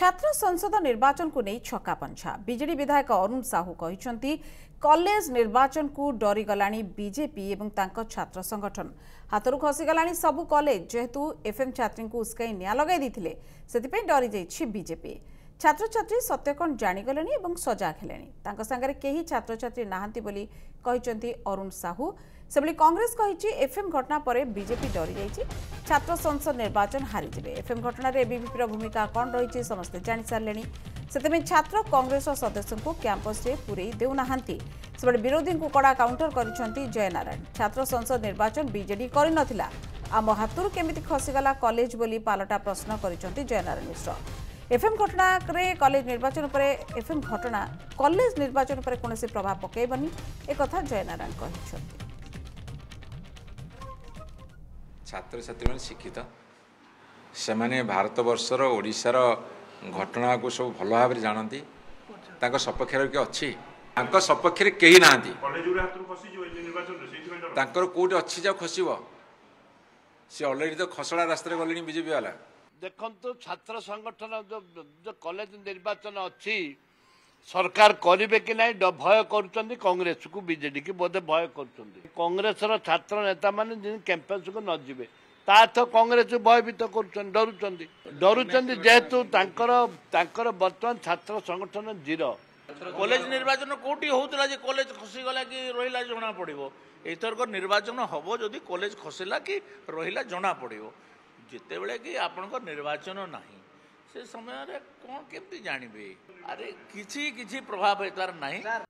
छात्र संसद निर्वाचन को नहीं छकापंछा बीजेडी विधायक अरुण साहू कहते कॉलेज निर्वाचन को डरीगलाणी बीजेपी एवं तांको छात्र संगठन हाथरू खसीगलाणी सबु कॉलेज जेहेतु एफएम छात्री को उस्काई निया लगाई देथिले सेतिपई डरी जाइछि बीजेपी छात्र छात्री सत्य कौन जाणीगले और सजाग हेले सांगे कहीं छात्र छात्री नाहांती बोली कहिसंती अरुण साहू सेबली कांग्रेस कहिछि एफएम घटना पर बीजेपी डरी जाइछि छात्र संसद निर्वाचन हारिजिबे एफएम घटना रे बीजेपी भूमिका कौन रही समस्ते जानि सारे से छात्र कांग्रेस सदस्यों को कैंपस रे पूरे देउनाहांती सेबली विरोधी को कड़ा काउंटर करिसंती जयनारायण छात्र संसद निर्वाचन बीजेडी करि नथिला आम हाथरू केमिति खसीगला कॉलेज बोली पालटा प्रश्न करिसंती जयनारायण मिश्र एफएम घटना रे कॉलेज निर्वाचन पर एफएम घटना कॉलेज निर्वाचन पर कौन प्रभाव पकईबनी एक जयनारायण कहते छात्र छात्री मैंने शिक्षित से माने भारत वर्षर ओडिशार घटना को सब भल भाव जानती सपक्ष अच्छी सपक्ष कहीं ना कौट अच्छी जा खसब सी अलरेडी तो खसड़ा रास्ता गले बीजेपी वाला देखो छात्र संगठन जो कॉलेज निर्वाचन अच्छी सरकार करेंगे कि नहीं भय कर कांग्रेस को बीजेडी की बोधे भय कर कांग्रेस छात्र नेता माने कैंपस को न जीवे तो कांग्रेस भयभीत डरुंच जेहेतु बर्तमान छात्र संगठन जीरो कॉलेज निर्वाचन कौटी होता कॉलेज खसीगला कि रहा जना पड़ो एथरक निर्वाचन हम जदि कॉलेज खसला कि रहा जना पड़ो जिते बड़े कि आपण निर्वाचन नहीं से समय कौन केमती जानवे अरे किसी प्रभाव तार नहीं।